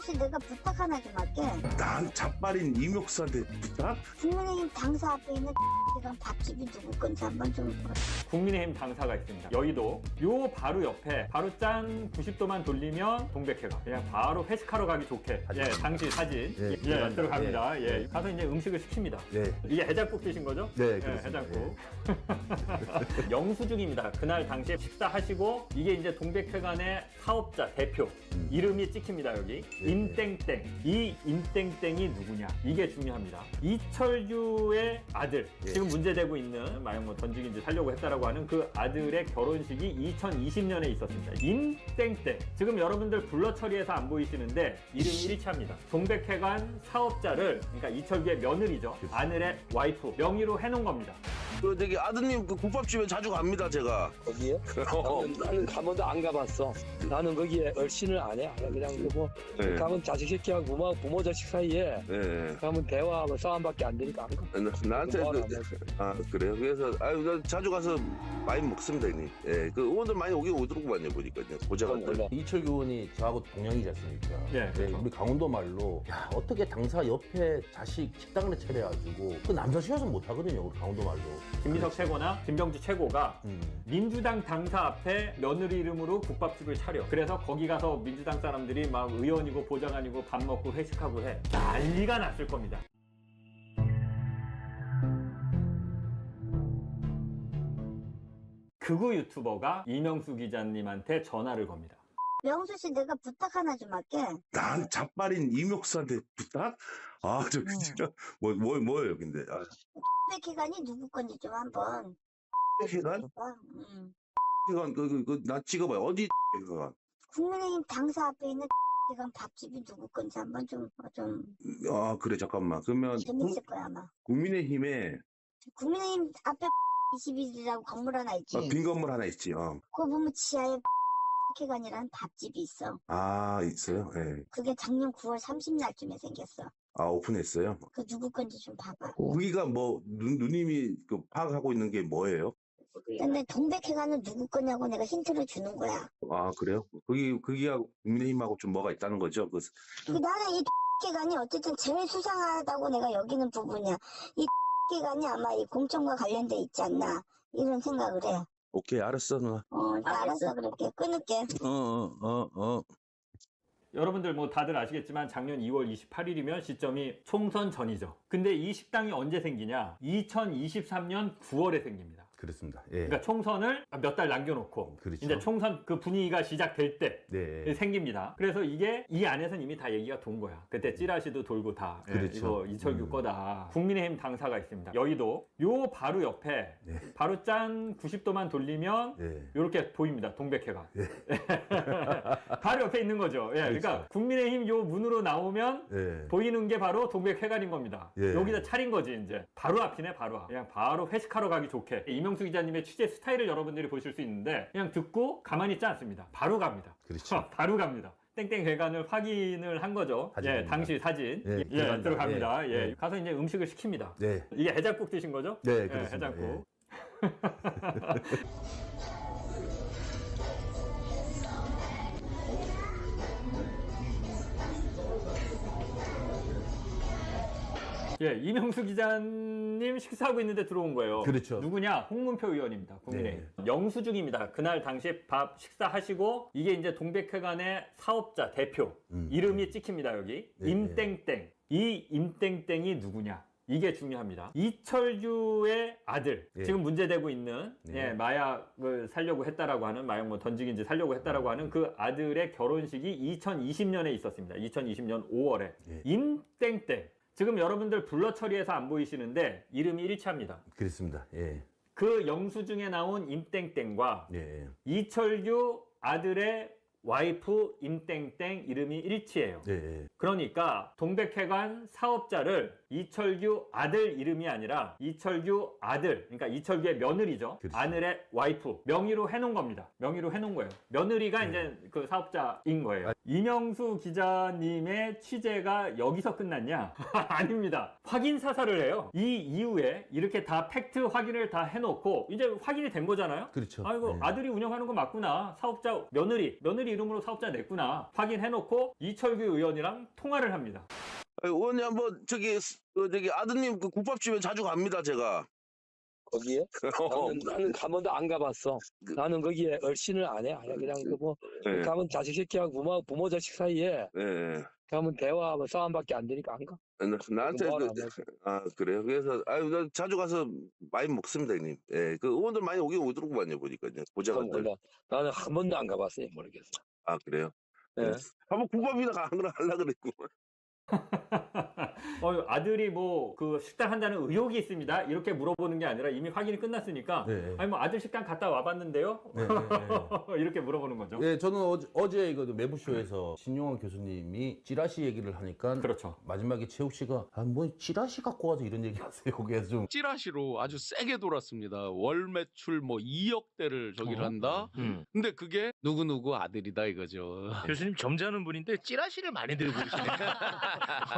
명수 씨 내가 부탁 하나 좀 할게. 난 자빨인 이명수한테 부탁? 국민의힘 당사 앞에 있는 X랑 밥집이 누구 건지 한번 좀. 국민의힘 당사가 있습니다. 여의도 요 바로 옆에 바로 짠 90도만 돌리면 동백회가 그냥 바로 회식하러 가기 좋게 당시 사진 들어갑니다. 가서 이제 음식을 시킵니다. 이게 해장국 드신 거죠? 네, 그렇습니다. 해장국. 영수증입니다. 그날 당시에 식사하시고 이게 이제 동백회관의 사업자 대표 이름이 찍힙니다. 여기 임땡땡. 이 임땡땡이 누구냐? 이게 중요합니다. 이철규의 아들 지금 문제되고 있는 만약 뭐 던지기인지 살려고 했다라고 하는 그 아들의 결혼식이 2020년에 있었습니다. 임땡땡. 지금 여러분들 블러 처리해서 안 보이시는데 이름이 일치합니다. 동백회관 사업자를 그러니까 이철규의 며느리죠. 아들의 와이프 명의로 해놓은 겁니다. 그 저기 아드님 그 국밥집에 자주 갑니다 제가. 거기에? 나는 한 번도 안 가봤어. 나는 거기에 얼씬을 안 해. 그냥 뭐 가면 자식 새끼하고 부모 자식 사이에 가면 대화하고 싸움밖에 안 되니까 안 가. 나한테 그래요. 그래서 나 자주 가서 많이 먹습니다 형님. 그 의원들 많이 오긴 오더라고요 보니까 보좌관들. 이철규 의원이 저하고 동양이지 않습니까? 그렇죠. 우리 강원도 말로 야 어떻게 당사 옆에 자식 식당을 차려가지고 그 남자 쉬어서 못 하거든요. 우리 강원도 말로. 김민석 최고나 김병지 최고가 민주당 당사 앞에 며느리 이름으로 국밥집을 차려. 그래서 거기 가서 민주당 사람들이 막 의원이고 보좌관이고 밥 먹고 회식하고 해. 난리가 났을 겁니다. 극우 유튜버가 이명수 기자님한테 전화를 겁니다. 명수 씨 내가 부탁 하나 좀 할게. 난 자빨인 이명수한테 부탁? 저 진짜 뭐예요 근데? X백회관이 누구 건지 좀 한번. 회관? 회관 나 찍어봐요. 어디 회관? 국민의힘 당사 앞에 있는 X랑 밥집이 누구 건지 한번 좀. 그래 잠깐만. 그러면 재밌을 거야 아마. 국민의힘에 국민의힘 앞에 21이라고 건물 하나 있지. 빈 건물 하나 있지. 그거 보면 지하에 X회관이라는 밥집이 있어. 있어요? 네. 그게 작년 9월 30날쯤에 생겼어. 오픈했어요? 그 누구 건지 좀 봐봐. 거기가 뭐 누님이 그 파악하고 있는 게 뭐예요? 근데 동백회관은 누구 거냐고 내가 힌트를 주는 거야. 그래요? 거기가 국민의힘하고 좀 뭐가 있다는 거죠? 나는 이 X회관이 어쨌든 제일 수상하다고 내가 여기는 부분이야. 이 X회관이 아마 이 공천과 관련돼 있지 않나 이런 생각을 해. 오케이 알았어 누나. 알았어 그럴게. 끊을게. 여러분들 뭐 다들 아시겠지만 작년 2월 28일이면 시점이 총선 전이죠. 근데 이 식당이 언제 생기냐? 2023년 9월에 생깁니다. 그렇습니다. 그러니까 총선을 몇 달 남겨놓고 그렇죠. 이제 총선 그 분위기가 시작될 때 생깁니다. 그래서 이게 이 안에서는 이미 다 얘기가 돈 거야. 그때 찌라시도 돌고 다 그렇죠. 이거 이철규 거다. 국민의힘 당사가 있습니다. 여의도 요 바로 옆에 바로 짠 90도만 돌리면 이렇게 보입니다. 동백회관. 바로 옆에 있는 거죠. 그러니까 국민의힘 요 문으로 나오면 보이는 게 바로 동백회관인 겁니다. 여기다 차린 거지 이제. 바로 앞이네 바로 앞. 그냥 바로 회식하러 가기 좋게. 이명수 기자님의 취재 스타일을 여러분들이 보실 수 있는데 그냥 듣고 가만히 있지 않습니다. 바로 갑니다. 그렇죠. 바로 갑니다. 땡땡 회관을 확인을 한 거죠. 당시 사진 들어갑니다. 가서 이제 음식을 시킵니다. 이게 해장국 드신 거죠? 네, 그렇습니다. 해장국. 이명수 기자님 식사하고 있는데 들어온 거예요. 그렇죠. 누구냐? 홍문표 의원입니다. 국민의힘. 영수증입니다. 그날 당시에 밥 식사하시고 이게 이제 동백회관의 사업자 대표 이름이 찍힙니다. 여기 임땡땡. 이 임땡땡이 누구냐? 이게 중요합니다. 이철규의 아들 지금 문제되고 있는 마약을 살려고 했다라고 하는 마약 뭐 던지기인지 살려고 했다라고 하는 그 아들의 결혼식이 2020년에 있었습니다. 2020년 5월에 임땡땡. 지금 여러분들 블러 처리해서 안 보이시는데 이름이 일치합니다. 그렇습니다. 그 영수증에 나온 임땡땡과 이철규 아들의 와이프 임땡땡 이름이 일치해요. 그러니까 동백회관 사업자를 이철규 아들 이름이 아니라 이철규 아들, 그러니까 이철규의 며느리죠. 그렇죠. 아들의 와이프 명의로 해놓은 겁니다. 명의로 해놓은 거예요. 며느리가 이제 그 사업자인 거예요. 이명수 기자님의 취재가 여기서 끝났냐? 아닙니다. 확인 사살을 해요. 이 이후에 이렇게 다 팩트 확인을 다 해놓고 이제 확인이 된 거잖아요. 그렇죠. 아이고 아들이 운영하는 거 맞구나. 사업자 며느리 이름으로 사업자 냈구나 확인해놓고 이철규 의원이랑 통화를 합니다. 의원님 한번 저기 아드님 그 국밥집에 자주 갑니다 제가. 거기에? 나는 가면도 안 가봤어. 나는 거기에 얼씬을 안 해. 그냥 네. 가면 자식 새끼하고 부모 자식 사이에 네. 가면 대화 싸움밖에 안 되니까 안 가. 나한테 뭐하러 안 가지? 그래요. 그래서 나 자주 가서 많이 먹습니다 형님. 예, 그 의원들 많이 오더라고만요 보니까요. 보좌관들. 몰라. 나는 한 번도 안 가봤어요. 모르겠어. 그래요? 네. 한번 국밥이나 하려 그랬고. 아들이 뭐 그 식당 한다는 의혹이 있습니다. 이렇게 물어보는 게 아니라 이미 확인이 끝났으니까 네. 아니 뭐 아들 식당 갔다 와봤는데요. 네, 이렇게 물어보는 거죠. 네, 저는 어제 그 매부쇼에서 신용환 교수님이 찌라시 얘기를 하니까 그렇죠. 마지막에 최욱 씨가 뭐 찌라시 갖고 와서 이런 얘기 하세요. 그래서 좀 찌라시로 아주 세게 돌았습니다. 월 매출 뭐 2억대를 저기를 한다. 근데 그게 누구누구 아들이다 이거죠. 교수님 점잖은 분인데 찌라시를 많이 들고 계시네.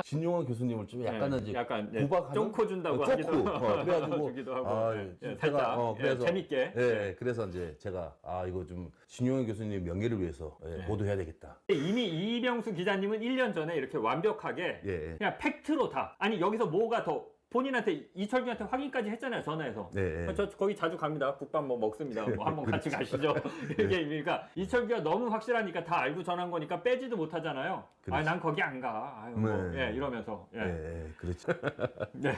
신용환 교수님을 좀 약간은 이제 약간 구박하는 쫑코 준다고 쪼코. 하기도 그래가지고 주기도 하고 제가, 살짝 그래서 재밌게. 그래서 이제 제가 이거 좀 신용환 교수님 명예를 위해서 보도해야 되겠다. 이미 이명수 기자님은 1년 전에 이렇게 완벽하게 예. 그냥 팩트로 다 아니 여기서 뭐가 더 본인한테 이철규한테 확인까지 했잖아요 전화해서. 네. 저 거기 자주 갑니다. 국밥 뭐 먹습니다. 뭐 한번 같이 가시죠. 이게 그러니까 이철규가 너무 확실하니까 다 알고 전화한 거니까 빼지도 못하잖아요. 그렇지. 난 거기 안 가. 아유, 뭐, 네. 이러면서. 그렇죠. 네.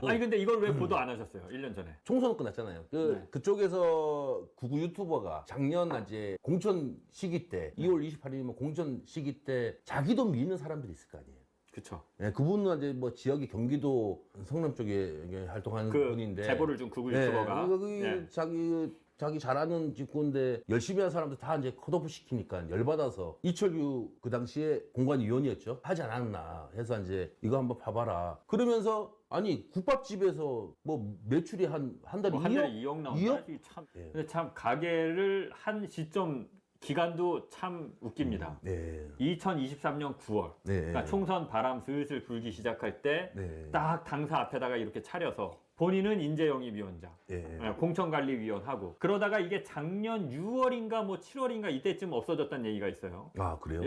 아니 근데 이걸 왜 보도 안 하셨어요? 1년 전에. 총선 끝났잖아요. 그쪽에서 구구 유튜버가 작년 이제 공천 시기 때 2월 28일이면 공천 시기 때 자기도 믿는 사람들이 있을 거 아니에요. 그렇죠. 그분은 이제 뭐 지역이 경기도 성남 쪽에 활동하는 분인데 제보를 준 구글 유튜버가 자기 잘하는 직구인데 열심히 한 사람들 다 이제 컷오프 시키니까 열받아서 이철규 그 당시에 공관위원이었죠. 하지 않았나 해서 이제 이거 한번 봐봐라. 그러면서 아니 국밥집에서 뭐 매출이 한 달에 한 달에 2억 나온다. 2억? 참, 근데 참 가게를 한 시점 기간도 참 웃깁니다. 2023년 9월. 그러니까 총선 바람 슬슬 불기 시작할 때 딱 당사 앞에다가 이렇게 차려서 본인은 인재영입위원장, 공천관리위원하고 그러다가 이게 작년 6월인가 뭐 7월인가 이때쯤 없어졌다는 얘기가 있어요. 그래요?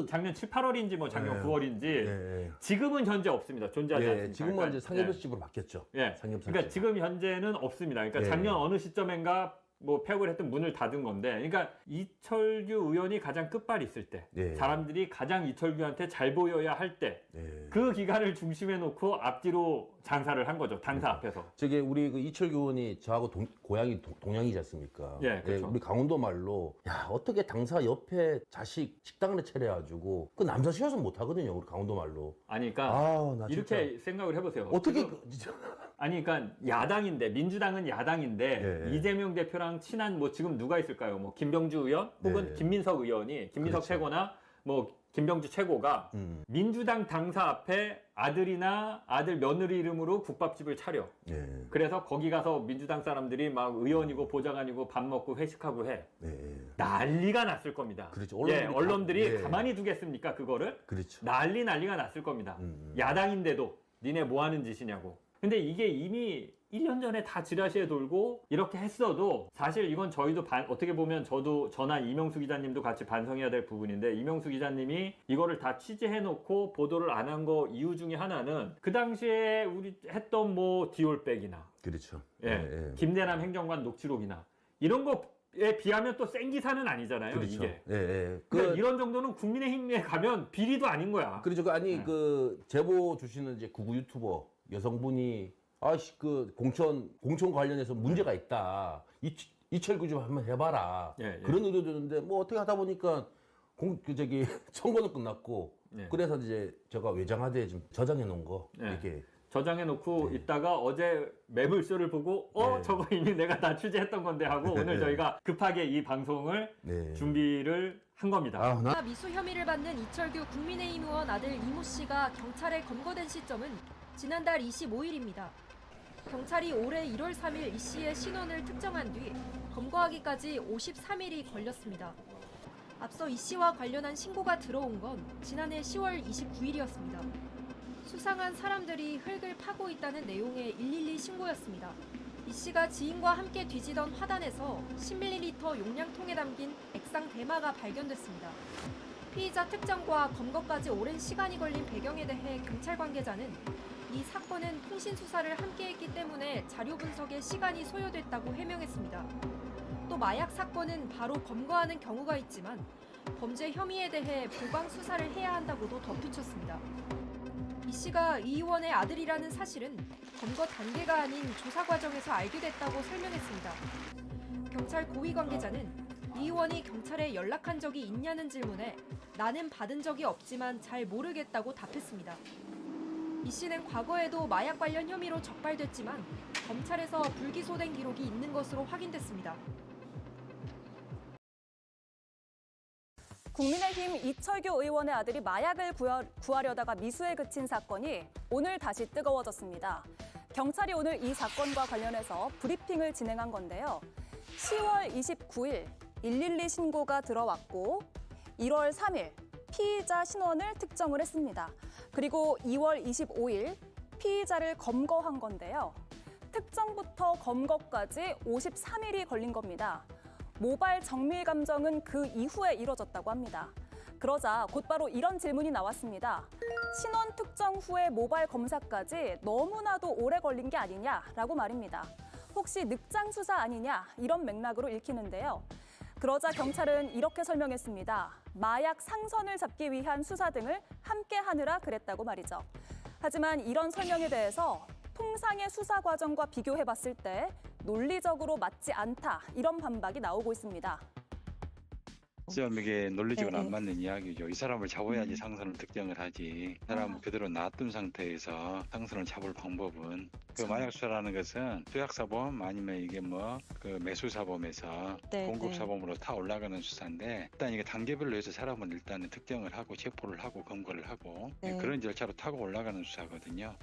작년 7, 8월인지 뭐 작년 9월인지 지금은 현재 없습니다. 존재하지 않습니다. 지금은 이제 상여별집으로 바뀌었죠. 그러니까 지금 현재는 없습니다. 그러니까 작년 어느 시점인가 뭐 폐업을 했던 문을 닫은 건데, 그러니까 이철규 의원이 가장 끝발이 있을 때, 사람들이 가장 이철규한테 잘 보여야 할 때, 그 기간을 중심에 놓고 앞뒤로 장사를 한 거죠. 당사 앞에서. 저게 우리 그 이철규 의원이 저하고 고향이 동양이지 않습니까? 그렇죠. 우리 강원도 말로 야 어떻게 당사 옆에 자식 식당을 차려가지고 그 남자 쉬어서 못 하거든요. 우리 강원도 말로. 아니 그러니까 나 이렇게 진짜. 생각을 해보세요. 어떻게 지금, 아니 그러니까 야당인데 민주당은 야당인데 이재명 대표랑 친한 뭐 지금 누가 있을까요? 뭐 김병주 의원 혹은 김민석 의원이 김민석 최고나 뭐 김병주 최고가 민주당 당사 앞에 아들이나 아들 며느리 이름으로 국밥집을 차려. 그래서 거기 가서 민주당 사람들이 막 의원이고 보좌관이고 밥 먹고 회식하고 해. 난리가 났을 겁니다. 그렇죠. 언론들이 가만히 두겠습니까 그거를? 그렇죠. 난리가 났을 겁니다. 야당인데도 니네 뭐 하는 짓이냐고. 근데 이게 이미 1년 전에 다 지라시에 돌고 이렇게 했어도 사실 이건 저희도 어떻게 보면 저나 이명수 기자님도 같이 반성해야 될 부분인데, 이명수 기자님이 이거를 다 취재해놓고 보도를 안 한 거 이유 중에 하나는 그 당시에 우리 했던 뭐 디올백이나 그렇죠. 김대남 행정관 녹취록이나 이런 거에 비하면 또 센 기사는 아니잖아요. 그렇죠. 이게. 그러니까 이런 정도는 국민의힘에 가면 비리도 아닌 거야. 그렇죠. 그 제보 주시는 이제 구구 유튜버 여성분이 그 공천 관련해서 문제가 있다. 이철규 좀 한번 해봐라. 그런 의도 줬는데 뭐 어떻게 하다 보니까 선거는 끝났고 그래서 이제 제가 외장하드에 좀 저장해 놓은 거 이렇게 저장해 놓고 있다가 어제 매불쇼를 보고 저거 이미 내가 다 취재했던 건데 하고 오늘 저희가 급하게 이 방송을 준비를 한 겁니다. 미수 혐의를 받는 이철규 국민의힘 의원 아들 이모 씨가 경찰에 검거된 시점은 지난달 25일입니다. 경찰이 올해 1월 3일 이 씨의 신원을 특정한 뒤 검거하기까지 53일이 걸렸습니다. 앞서 이 씨와 관련한 신고가 들어온 건 지난해 10월 29일이었습니다. 수상한 사람들이 흙을 파고 있다는 내용의 112 신고였습니다. 이 이 씨가 지인과 함께 뒤지던 화단에서 10ml 용량통에 담긴 액상 대마가 발견됐습니다. 피의자 특정과 검거까지 오랜 시간이 걸린 배경에 대해 경찰 관계자는 이 사건은 통신 수사를 함께 했기 때문에 자료 분석에 시간이 소요됐다고 해명했습니다. 또 마약 사건은 바로 검거하는 경우가 있지만 범죄 혐의에 대해 보강 수사를 해야 한다고도 덧붙였습니다. 이 씨가 이 의원의 아들이라는 사실은 검거 단계가 아닌 조사 과정에서 알게 됐다고 설명했습니다. 경찰 고위 관계자는 이 의원이 경찰에 연락한 적이 있냐는 질문에 나는 받은 적이 없지만 잘 모르겠다고 답했습니다. 이 씨는 과거에도 마약 관련 혐의로 적발됐지만 검찰에서 불기소된 기록이 있는 것으로 확인됐습니다. 국민의힘 이철규 의원의 아들이 마약을 구하려다가 미수에 그친 사건이 오늘 다시 뜨거워졌습니다. 경찰이 오늘 이 사건과 관련해서 브리핑을 진행한 건데요. 10월 29일 112 신고가 들어왔고 1월 3일 피의자 신원을 특정을 했습니다. 그리고 2월 25일 피의자를 검거한 건데요. 특정부터 검거까지 53일이 걸린 겁니다. 모발 정밀 감정은 그 이후에 이뤄졌다고 합니다. 그러자 곧바로 이런 질문이 나왔습니다. 신원 특정 후에 모발 검사까지 너무나도 오래 걸린 게 아니냐라고 말입니다. 혹시 늑장 수사 아니냐 이런 맥락으로 읽히는데요. 그러자 경찰은 이렇게 설명했습니다. 마약 상선을 잡기 위한 수사 등을 함께 하느라 그랬다고 말이죠. 하지만 이런 설명에 대해서 통상의 수사 과정과 비교해봤을 때 논리적으로 맞지 않다 이런 반박이 나오고 있습니다. 이게 논리적으로 안 맞는 이야기죠. 이 사람을 잡아야지 상선을 특정을 하지. 이 사람을 그대로 놔둔 상태에서 상선을 잡을 방법은 그 마약 수사라는 것은 투약사범 아니면 이게 그 매수사범에서 공급사범으로 타 올라가는 수사인데 일단 이게 단계별로 해서 사람을 일단은 특정을 하고 체포를 하고 검거를 하고 그런 절차로 타고 올라가는 수사거든요.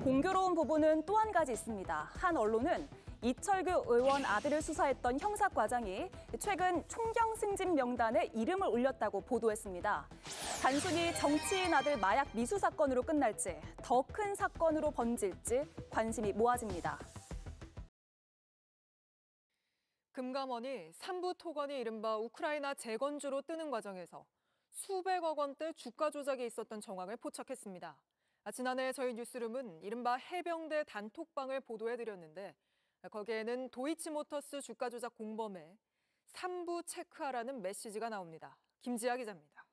공교로운 부분은 또 한 가지 있습니다. 한 언론은 이철규 의원 아들을 수사했던 형사과장이 최근 총경 승진 명단에 이름을 올렸다고 보도했습니다. 단순히 정치인 아들 마약 미수 사건으로 끝날지 더 큰 사건으로 번질지 관심이 모아집니다. 금감원이 삼부 토건이 이른바 우크라이나 재건주로 뜨는 과정에서 수백억 원대 주가 조작이 있었던 정황을 포착했습니다. 지난해 저희 뉴스룸은 이른바 해병대 단톡방을 보도해드렸는데 거기에는 도이치모터스 주가 조작 공범에 3부 체크하라는 메시지가 나옵니다. 김지아 기자입니다.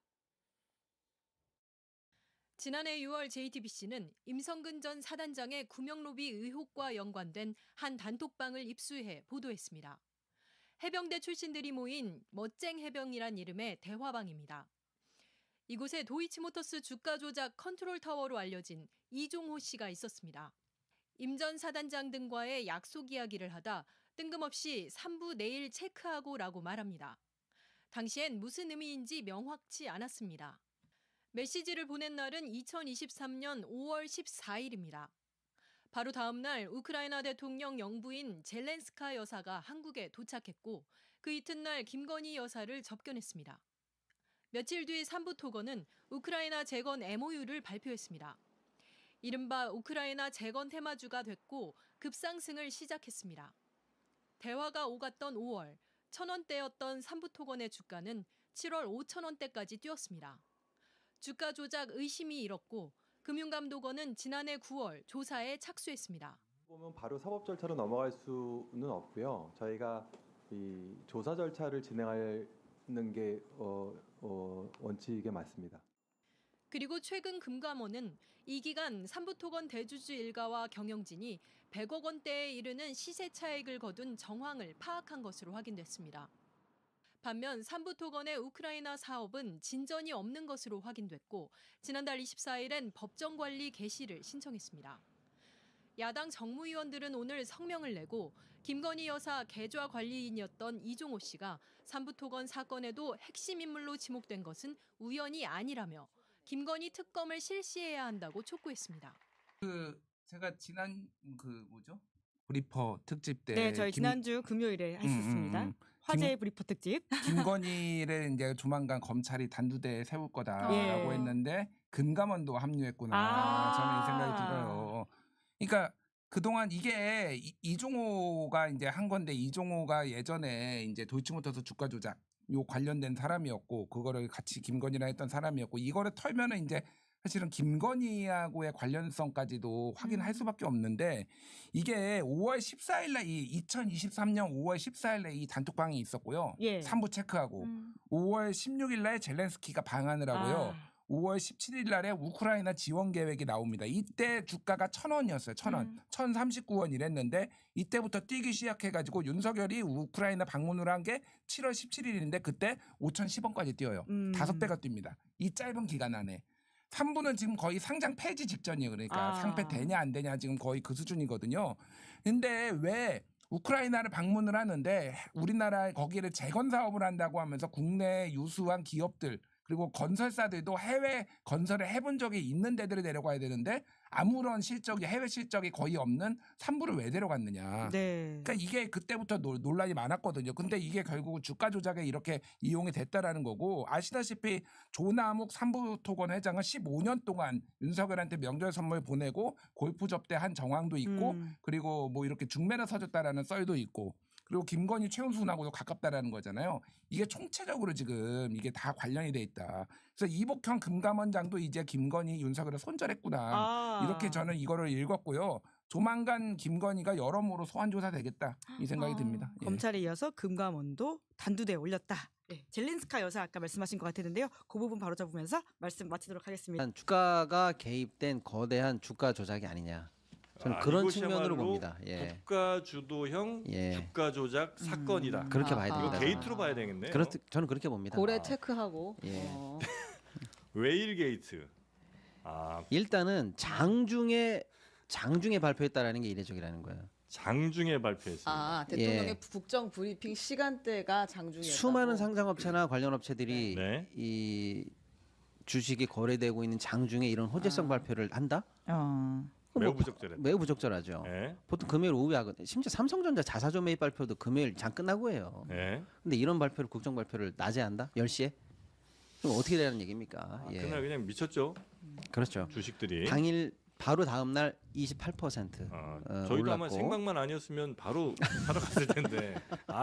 지난해 6월 JTBC는 임성근 전 사단장의 구명로비 의혹과 연관된 한 단톡방을 입수해 보도했습니다. 해병대 출신들이 모인 멋쟁 해병이란 이름의 대화방입니다. 이곳에 도이치모터스 주가 조작 컨트롤 타워로 알려진 이종호 씨가 있었습니다. 임 전 사단장 등과의 약속 이야기를 하다 뜬금없이 3부 내일 체크하고라고 말합니다. 당시엔 무슨 의미인지 명확치 않았습니다. 메시지를 보낸 날은 2023년 5월 14일입니다. 바로 다음 날 우크라이나 대통령 영부인 젤렌스카 여사가 한국에 도착했고 그 이튿날 김건희 여사를 접견했습니다. 며칠 뒤 3부 토건은 우크라이나 재건 MOU를 발표했습니다. 이른바 우크라이나 재건 테마주가 됐고 급상승을 시작했습니다. 대화가 오갔던 5월, 1,000원대였던 3부 토건의 주가는 7월 5,000원대까지 뛰었습니다. 주가 조작 의심이 일었고 금융감독원은 지난해 9월 조사에 착수했습니다. 보면 바로 사법 절차로 넘어갈 수는 없고요. 저희가 이 조사 절차를 진행하는 게 원칙에 맞습니다. 그리고 최근 금감원은 이 기간 3부 토건 대주주 일가와 경영진이 100억 원대에 이르는 시세 차익을 거둔 정황을 파악한 것으로 확인됐습니다. 반면 3부 토건의 우크라이나 사업은 진전이 없는 것으로 확인됐고 지난달 24일엔 법정 관리 개시를 신청했습니다. 야당 정무위원들은 오늘 성명을 내고 김건희 여사 계좌 관리인이었던 이종호 씨가 3부 토건 사건에도 핵심 인물로 지목된 것은 우연이 아니라며 김건희 특검을 실시해야 한다고 촉구했습니다. 제가 지난 브리퍼 특집 때 저희 지난주 금요일에 했었습니다. 화제의 브리퍼 특집. 김건희를 이제 조만간 검찰이 단두대에 세울 거다라고 했는데 금감원도 합류했구나. 저는 이 생각이 들어요. 그러니까 그동안 이게 이종호가 이제 한 건데 이종호가 예전에 이제 도이치모터스 주가 조작 요 관련된 사람이었고 그거를 같이 김건희랑 했던 사람이었고 이거를 털면은 이제 사실은 김건희하고의 관련성까지도 확인할 수밖에 없는데 이게 5월 14일 날 2023년 5월 14일 날 이 단톡방이 있었고요. 예. 3부 체크하고 5월 16일 날 젤렌스키가 방한을 하고요. 5월 17일 날에 우크라이나 지원 계획이 나옵니다. 이때 주가가 1,000원이었어요. 1,000원. 1,039원 이랬는데 이때부터 뛰기 시작해가지고 윤석열이 우크라이나 방문을 한 게 7월 17일인데 그때 5,010원까지 뛰어요. 5배가 뜁니다. 이 짧은 기간 안에. 3부는 지금 거의 상장 폐지 직전이에요. 그러니까 상폐 되냐 안 되냐 지금 거의 그 수준이거든요. 근데 왜 우크라이나를 방문을 하는데 우리나라 거기를 재건 사업을 한다고 하면서 국내 유수한 기업들 그리고 건설사들도 해외 건설을 해본 적이 있는 데들을 데려가야 되는데 아무런 실적이 해외 실적이 거의 없는 3부를 왜 데려갔느냐. 네. 그러니까 이게 그때부터 논란이 많았거든요. 근데 이게 결국 주가 조작에 이렇게 이용이 됐다라는 거고 아시다시피 조남욱 3부 토건 회장은 15년 동안 윤석열한테 명절 선물 보내고 골프 접대한 정황도 있고 그리고 뭐 이렇게 중매를 서줬다라는 썰도 있고 그리고 김건희 최은순하고도 가깝다라는 거잖아요. 이게 총체적으로 지금 이게 다 관련이 돼 있다. 그래서 이복형 금감원장도 이제 김건희 윤석열을 손절했구나. 이렇게 저는 이거를 읽었고요. 조만간 김건희가 여러모로 소환 조사 되겠다 이 생각이 듭니다. 예. 검찰에 이어서 금감원도 단두대에 올렸다. 예. 젤렌스카 여사 아까 말씀하신 것 같았는데요. 그 부분 바로 잡으면서 말씀 마치도록 하겠습니다. 주가가 개입된 거대한 주가 조작이 아니냐. 저는 그런 측면으로 봅니다. 예. 국가 주도형 주가 조작 사건이다. 그렇게 봐야 됩니다. 이거 게이트로 봐야 되겠네요. 저는 그렇게 봅니다. 고래 체크하고. 예. 웨일 게이트. 일단은 장중에 발표했다라는 게 이례적이라는 거예요. 장중에 발표했습니다. 대통령의 국정 브리핑 시간대가 장중이었다고. 수많은 상장업체나 관련 업체들이 이 주식이 거래되고 있는 장중에 이런 호재성 발표를 한다? 매우 부적절해. 매우 부적절하죠. 보통 금요일 오후에 하거든요. 심지어 삼성전자 자사조 매입 발표도 금요일 장 끝나고 해요. 근데 이런 발표를 국정 발표를 낮에 한다? 10시에? 그럼 어떻게 되는 얘기입니까? 그날 그냥 미쳤죠. 그렇죠. 주식들이. 당일 바로 다음 날 28% 저희도 올랐고. 아마 생방만 아니었으면 바로 사러 갔을 텐데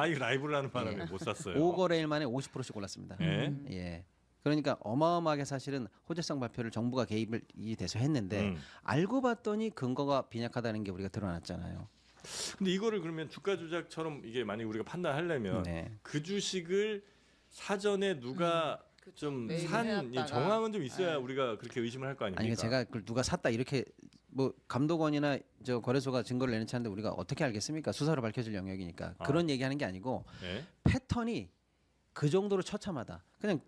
이 라이브를 하는 바람에 못 샀어요. 5거래일 만에 50%씩 올랐습니다. 예. 그러니까 어마어마하게 사실은 호재성 발표를 정부가 개입이 돼서 했는데 알고 봤더니 근거가 빈약하다는 게 우리가 드러났잖아요. 근데 이거를 그러면 주가 조작처럼 이게 만약 우리가 판단하려면 그 주식을 사전에 누가 좀 산 정황은 좀 있어야 우리가 그렇게 의심을 할 거 아닙니까? 아니 제가 그걸 누가 샀다 이렇게 뭐 감독원이나 저 거래소가 증거를 내놓지 않는데 우리가 어떻게 알겠습니까? 수사로 밝혀질 영역이니까 그런 얘기하는 게 아니고 패턴이 그 정도로 처참하다. 그냥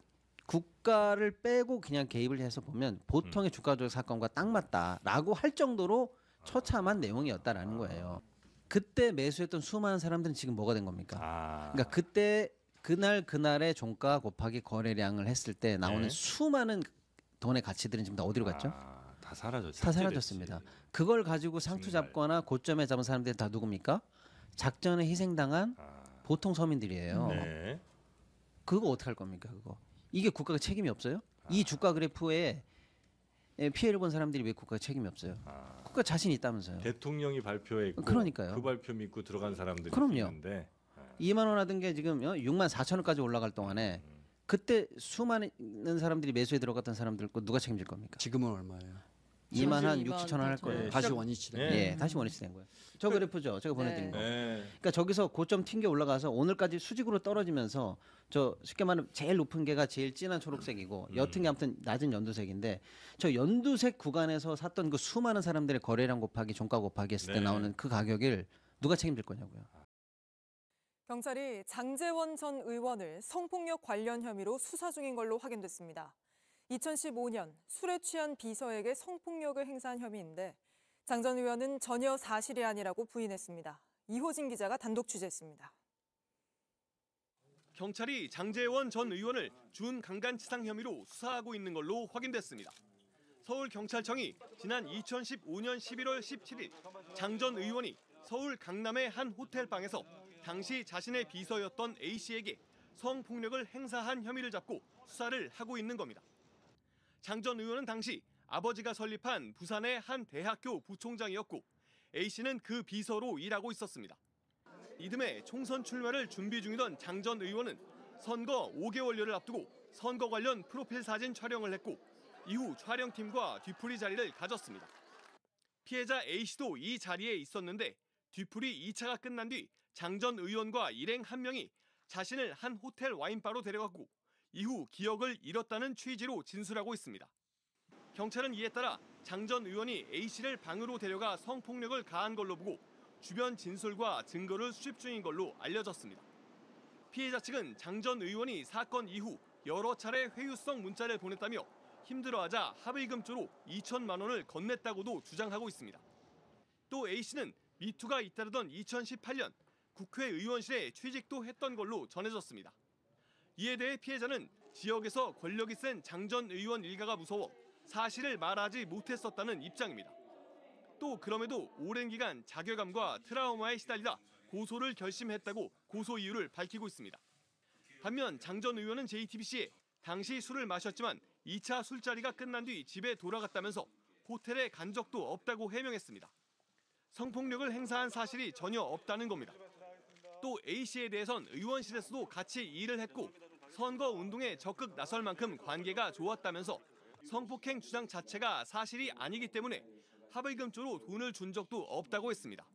국가를 빼고 그냥 개입을 해서 보면 보통의 주가 조작 사건과 딱 맞다라고 할 정도로 처참한 내용이었다라는 거예요. 그때 매수했던 수많은 사람들은 지금 뭐가 된 겁니까? 그러니까 그때 그날의 종가 곱하기 거래량을 했을 때 나오는 수많은 돈의 가치들은 지금 다 어디로 갔죠? 다 사라졌죠. 다 사라졌습니다. 그걸 가지고 상투 잡거나 고점에 잡은 사람들이 다 누굽니까? 작전에 희생당한 보통 서민들이에요. 그거 어떻게 할 겁니까? 그거 이게 국가가 책임이 없어요? 이 주가 그래프에 피해를 본 사람들이 왜 국가가 책임이 없어요? 국가 자신 있다면서요? 대통령이 발표했고 그러니까요. 그 발표 믿고 들어간 사람들이 그럼요. 있는데 2만 원 하던 게 지금 6만 4천 원까지 올라갈 동안에 그때 수많은 사람들이 매수에 들어갔던 사람들 거 누가 책임질 겁니까? 지금은 얼마예요? 2만 한 6, 7천 원 할 거예요. 다시 원위치 된 예, 다시 원위치 된 거예요. 저 그래프죠. 제가 보내드린 거. 그러니까 저기서 고점 튕겨 올라가서 오늘까지 수직으로 떨어지면서 저 쉽게 말하면 제일 높은 게가 제일 진한 초록색이고 옅은 게 아무튼 낮은 연두색인데 저 연두색 구간에서 샀던 그 수많은 사람들의 거래량 곱하기 종가 곱하기 했을 때 나오는 그 가격을 누가 책임질 거냐고요. 경찰이 장제원 전 의원을 성폭력 관련 혐의로 수사 중인 걸로 확인됐습니다. 2015년 술에 취한 비서에게 성폭력을 행사한 혐의인데 장 전 의원은 전혀 사실이 아니라고 부인했습니다. 이호진 기자가 단독 취재했습니다. 경찰이 장제원 전 의원을 준강간치상 혐의로 수사하고 있는 걸로 확인됐습니다. 서울경찰청이 지난 2015년 11월 17일 장 전 의원이 서울 강남의 한 호텔방에서 당시 자신의 비서였던 A씨에게 성폭력을 행사한 혐의를 잡고 수사를 하고 있는 겁니다. 장 전 의원은 당시 아버지가 설립한 부산의 한 대학교 부총장이었고 A씨는 그 비서로 일하고 있었습니다. 이듬해 총선 출마를 준비 중이던 장 전 의원은 선거 5개월여를 앞두고 선거 관련 프로필 사진 촬영을 했고 이후 촬영팀과 뒤풀이 자리를 가졌습니다. 피해자 A씨도 이 자리에 있었는데 뒤풀이 2차가 끝난 뒤 장 전 의원과 일행 한 명이 자신을 한 호텔 와인바로 데려갔고 이후 기억을 잃었다는 취지로 진술하고 있습니다. 경찰은 이에 따라 장 전 의원이 A씨를 방으로 데려가 성폭력을 가한 걸로 보고 주변 진술과 증거를 수집 중인 걸로 알려졌습니다. 피해자 측은 장 전 의원이 사건 이후 여러 차례 회유성 문자를 보냈다며 힘들어하자 합의금조로 2천만 원을 건넸다고도 주장하고 있습니다. 또 A씨는 미투가 잇따르던 2018년 국회의원실에 취직도 했던 걸로 전해졌습니다. 이에 대해 피해자는 지역에서 권력이 센 장 전 의원 일가가 무서워 사실을 말하지 못했었다는 입장입니다. 또 그럼에도 오랜 기간 자괴감과 트라우마에 시달리다 고소를 결심했다고 고소 이유를 밝히고 있습니다. 반면 장 전 의원은 JTBC에 당시 술을 마셨지만 2차 술자리가 끝난 뒤 집에 돌아갔다면서 호텔에 간 적도 없다고 해명했습니다. 성폭력을 행사한 사실이 전혀 없다는 겁니다. 또 A씨에 대해선 의원실에서도 같이 일을 했고 선거 운동에 적극 나설 만큼 관계가 좋았다면서 성폭행 주장 자체가 사실이 아니기 때문에 합의금조로 돈을 준 적도 없다고 했습니다.